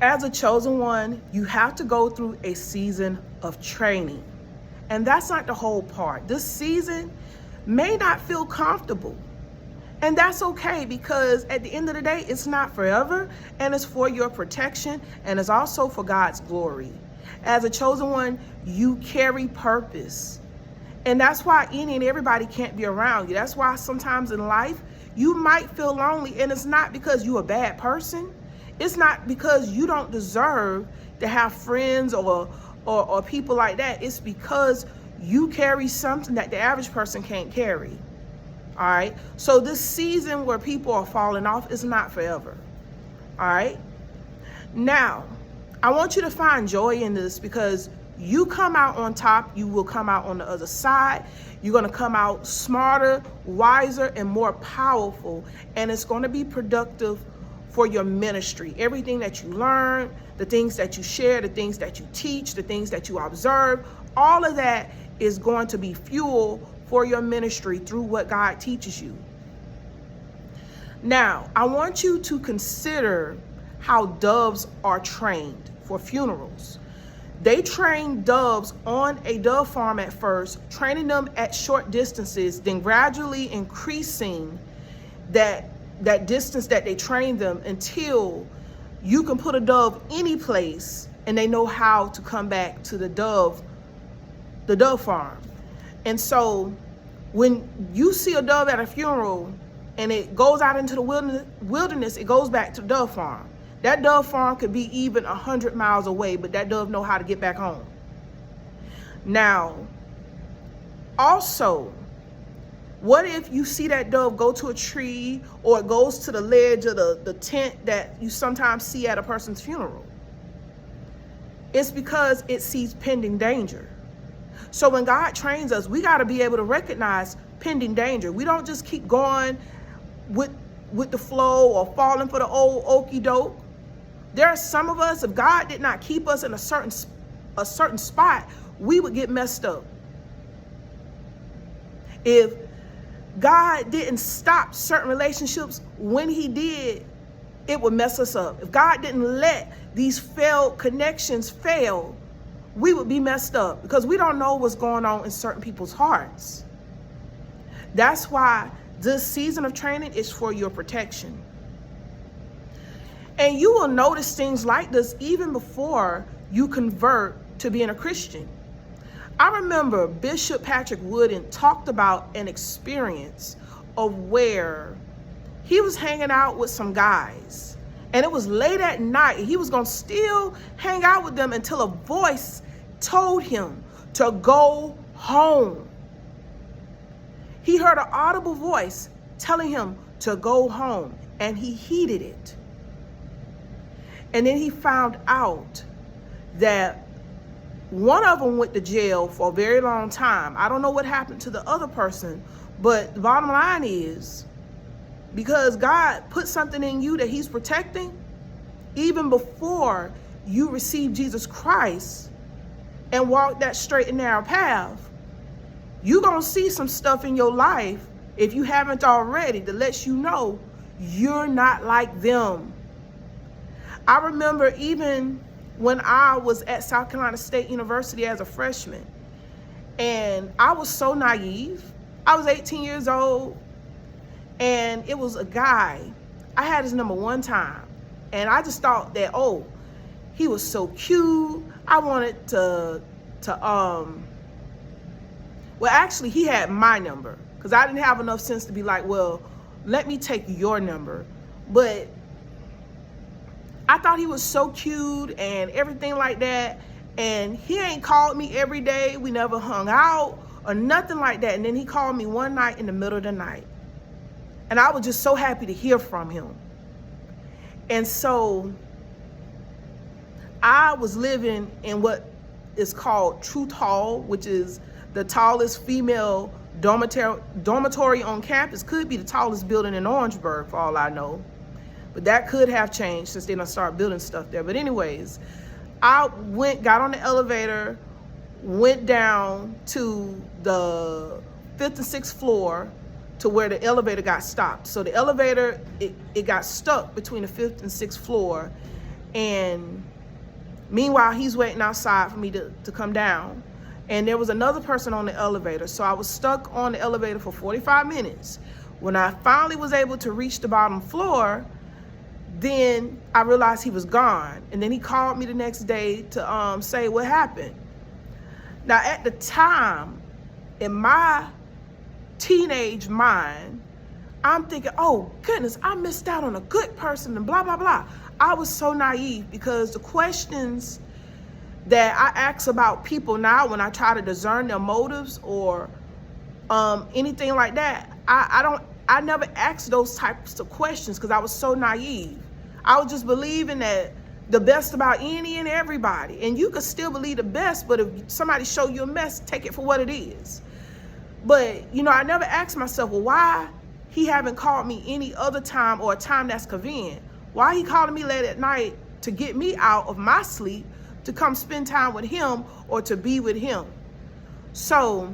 As a chosen one, you have to go through a season of training. And that's not the whole part. This season may not feel comfortable. And that's okay, because at the end of the day, it's not forever, and it's for your protection, and it's also for God's glory. As a chosen one, you carry purpose. And that's why any and everybody can't be around you. That's why sometimes in life, you might feel lonely, and it's not because you're a bad person. It's not because you don't deserve to have friends or people like that. It's because you carry something that the average person can't carry. All right. So this season where people are falling off is not forever. All right. Now, I want you to find joy in this, because you come out on top. You will come out on the other side. You're going to come out smarter, wiser, and more powerful. And it's going to be productive for your ministry. Everything that you learn, the things that you share, the things that you teach, the things that you observe, all of that is going to be fuel for your ministry through what God teaches you. Now, I want you to consider how doves are trained for funerals. They train doves on a dove farm at first, training them at short distances, then gradually increasing that distance that they train them until you can put a dove any place and they know how to come back to the dove farm. And so when you see a dove at a funeral and it goes out into the wilderness, it goes back to the dove farm. That dove farm could be even 100 miles away, but that dove know how to get back home. Now, also, what if you see that dove go to a tree, or it goes to the ledge of the tent that you sometimes see at a person's funeral? It's because it sees pending danger. So when God trains us, we got to be able to recognize pending danger. We don't just keep going with the flow or falling for the old okie doke. There are some of us, if God did not keep us in a certain spot, we would get messed up. If God didn't stop certain relationships when he did, it would mess us up. If God didn't let these failed connections fail, we would be messed up, because we don't know what's going on in certain people's hearts. That's why this season of training is for your protection. And you will notice things like this even before you convert to being a Christian. I remember Bishop Patrick Wooden talked about an experience of where he was hanging out with some guys, and it was late at night. He was going to still hang out with them until a voice told him to go home. He heard an audible voice telling him to go home, and he heeded it. And then he found out that one of them went to jail for a very long time. I don't know what happened to the other person, but the bottom line is, because God put something in you that he's protecting, even before you receive Jesus Christ and walk that straight and narrow path, you're going to see some stuff in your life, if you haven't already, that lets you know you're not like them. I remember even when I was at South Carolina State University as a freshman, and I was so naive. I was 18 years old, and it was a guy. I had his number one time, and I just thought that, oh, he was so cute. I wanted to well, actually, he had my number, because I didn't have enough sense to be like, well, let me take your number. But I thought he was so cute and everything like that. And he ain't called me every day. We never hung out or nothing like that. And then he called me one night in the middle of the night. And I was just so happy to hear from him. And so I was living in what is called Truth Hall, which is the tallest female dormitory on campus. Could be the tallest building in Orangeburg, for all I know. But that could have changed since they done started building stuff there. But anyways, I got on the elevator, went down to the 5th and 6th floor to where the elevator got stopped. So the elevator, it got stuck between the 5th and 6th floor. And meanwhile, he's waiting outside for me to come down. And there was another person on the elevator. So I was stuck on the elevator for 45 minutes. When I finally was able to reach the bottom floor, then I realized he was gone. And then he called me the next day to say what happened. Now, at the time, in my teenage mind, I'm thinking, oh, goodness, I missed out on a good person and blah, blah, blah. I was so naive because the questions that I ask about people now when I try to discern their motives or anything like that, I never asked those types of questions because I was so naive. I was just believing that the best about any and everybody. And you could still believe the best, but if somebody show you a mess, take it for what it is. But, you know, I never asked myself, well, why he haven't called me any other time or a time that's convenient? Why he calling me late at night to get me out of my sleep to come spend time with him or to be with him? So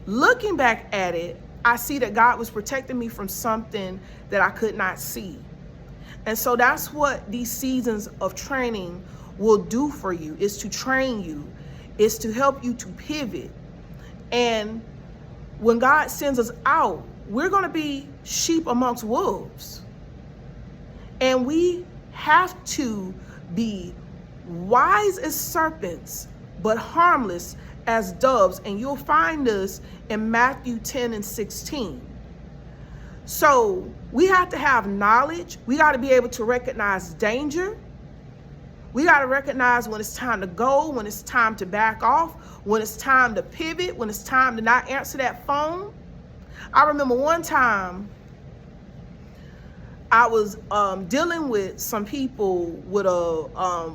looking back at it, I see that God was protecting me from something that I could not see. And so that's what these seasons of training will do for you, is to train you, is to help you to pivot. And when God sends us out, we're going to be sheep amongst wolves. And we have to be wise as serpents, but harmless as doves. And you'll find this in Matthew 10 and 16. So we have to have knowledge. We got to be able to recognize danger. We got to recognize when it's time to go, when it's time to back off, when it's time to pivot, when it's time to not answer that phone. I remember one time I was dealing with some people with a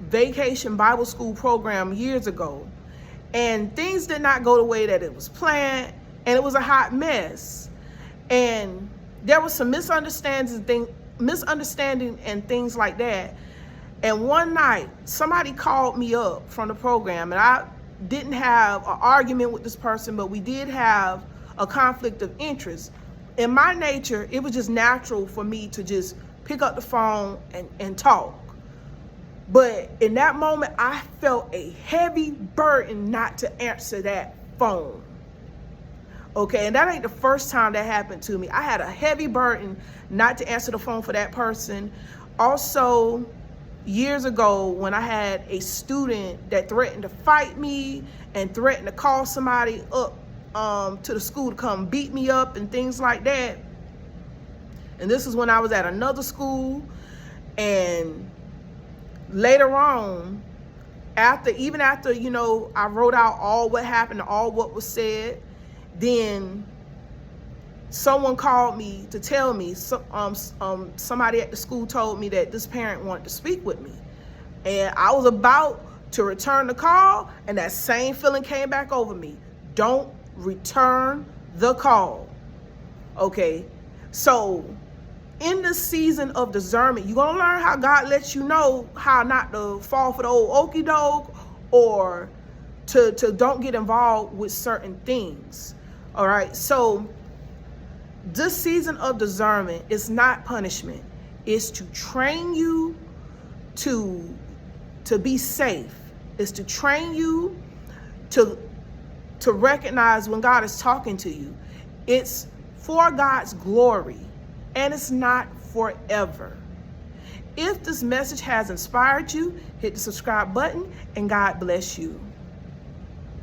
vacation Bible school program years ago, and things did not go the way that it was planned, and it was a hot mess. And there was some misunderstanding and things like that. And one night, somebody called me up from the program, and I didn't have an argument with this person, but we did have a conflict of interest. In my nature, it was just natural for me to just pick up the phone and talk. But in that moment, I felt a heavy burden not to answer that phone. Okay, and that ain't the first time that happened to me. I had a heavy burden not to answer the phone for that person. Also, years ago, when I had a student that threatened to fight me and threatened to call somebody up to the school to come beat me up and things like that. And this is when I was at another school. And later on, after, you know, I wrote out all what happened, all what was said, then someone called me to tell me, somebody at the school told me that this parent wanted to speak with me. And I was about to return the call, and that same feeling came back over me. Don't return the call. Okay, so in the season of discernment, you're going to learn how God lets you know how not to fall for the old okie doke, or to don't get involved with certain things. All right, so this season of discernment is not punishment. It's to train you to be safe. It's to train you to recognize when God is talking to you. It's for God's glory, and it's not forever. If this message has inspired you, hit the subscribe button, and God bless you.